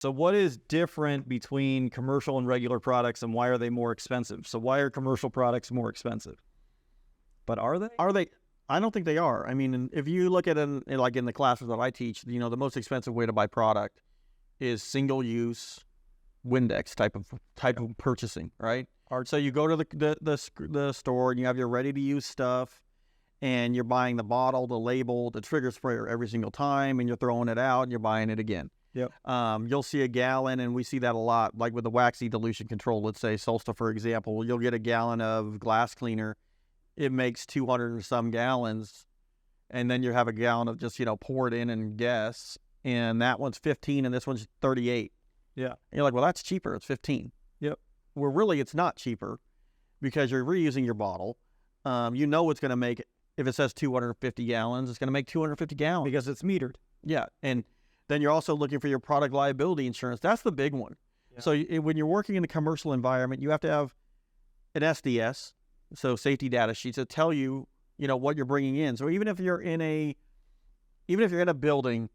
So what is different between commercial and regular products, and why are they more expensive? So why are commercial products more expensive? But are they? Are they? I don't think they are. I mean, if you look at it like in the classes that I teach, the most expensive way to buy product is single-use Windex type of purchasing, right? So you go to the store and you have your ready-to-use stuff, and you're buying the bottle, the label, the trigger sprayer every single time, and you're throwing it out and you're buying it again. Yep. You'll see a gallon, and we see that a lot, like with the waxy dilution control. Let's say Solsta, for example, you'll get a gallon of glass cleaner. It makes 200 or some gallons, and then you have a gallon of just, pour it in and guess, and that one's 15 and this one's 38. Yeah. And you're like, well, that's cheaper. It's 15. Yep. Well, really, it's not cheaper because you're reusing your bottle. It's going to make, if it says 250 gallons, it's going to make 250 gallons. Because it's metered. Yeah, and then you're also looking for your product liability insurance. That's the big one. Yeah. So when you're working in the commercial environment, you have to have an SDS, so safety data sheets that tell you, what you're bringing in. So even if you're in a building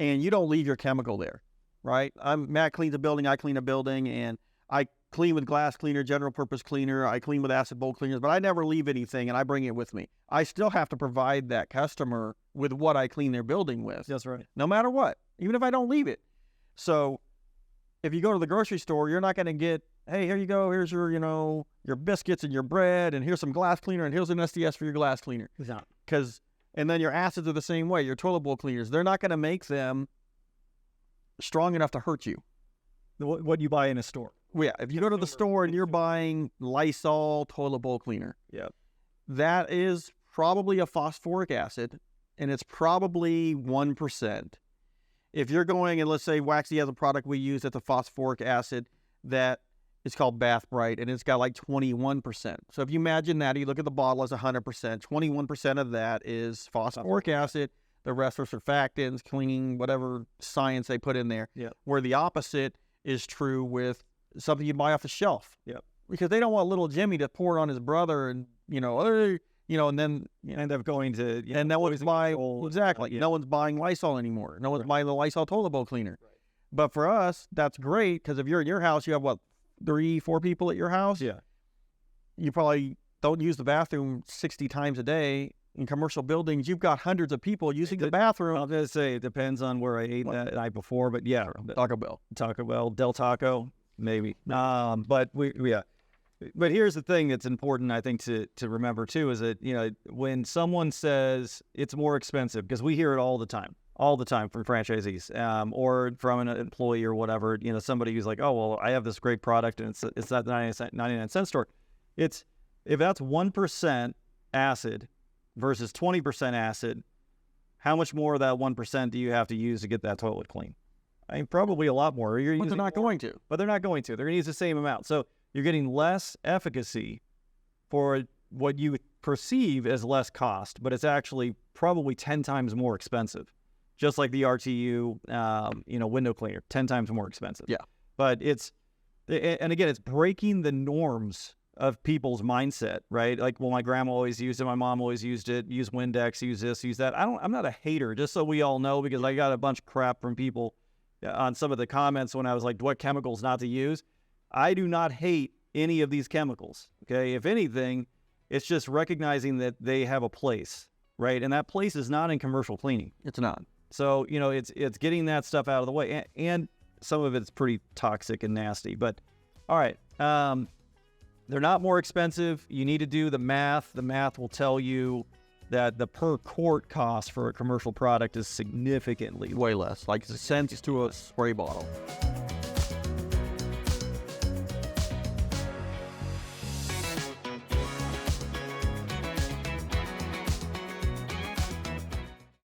and you don't leave your chemical there, right? Matt cleans a building, I clean a building, and I clean with glass cleaner, general purpose cleaner, I clean with acid bowl cleaners, but I never leave anything and I bring it with me. I still have to provide that customer with what I clean their building with. That's right. No matter what, even if I don't leave it. So if you go to the grocery store, you're not going to get, hey, here you go, here's your, your biscuits and your bread, and here's some glass cleaner, and here's an SDS for your glass cleaner. Exactly. And then your acids are the same way, your toilet bowl cleaners. They're not going to make them strong enough to hurt you. What you buy in a store. Yeah, if you go to the store and you're buying Lysol toilet bowl cleaner, that is probably a phosphoric acid, and it's probably 1%. If you're going, and let's say Waxy has a product we use that's a phosphoric acid that is called Bath Bright, and it's got like 21%. So if you imagine that, you look at the bottle as 100%, 21% of that is phosphoric acid. The rest are surfactants, cleaning, whatever science they put in there. Yeah. Where the opposite is true with something you buy off the shelf. Yeah. Because they don't want little Jimmy to pour it on his brother and, and then end up going to, and no one's buying, exactly. Yeah. No one's buying Lysol anymore. No one's buying the Lysol toilet bowl cleaner. Right. But for us, that's great because if you're in your house, you have 3-4 people at your house. Yeah. You probably don't use the bathroom 60 times a day. In commercial buildings, you've got hundreds of people using the bathroom. I'll just say it depends on where I ate that night before, but yeah. Taco Bell, Del Taco, maybe. But But here's the thing that's important, I think, to remember too, is that, when someone says it's more expensive, because we hear it all the time from franchisees, or from an employee or whatever, somebody who's like, oh, well, I have this great product and it's that 99-cent store. If that's 1% acid versus 20% acid, how much more of that 1% do you have to use to get that toilet clean? I mean, probably a lot more. But they're not going to. But they're not going to. They're going to use the same amount. So you're getting less efficacy for what you perceive as less cost, but it's actually probably 10 times more expensive. Just like the RTU, window cleaner, 10 times more expensive. Yeah. But it's breaking the norms of people's mindset, right? Like, well, my grandma always used it, my mom always used it, use Windex, use this, use that. I'm not a hater, just so we all know, because I got a bunch of crap from people on some of the comments when I was like, what chemicals not to use. I do not hate any of these chemicals, okay? If anything, it's just recognizing that they have a place, right? And that place is not in commercial cleaning. It's not. So, it's getting that stuff out of the way. And some of it's pretty toxic and nasty. But, all right, they're not more expensive. You need to do the math. The math will tell you that the per quart cost for a commercial product is significantly way less, like cents to a spray bottle.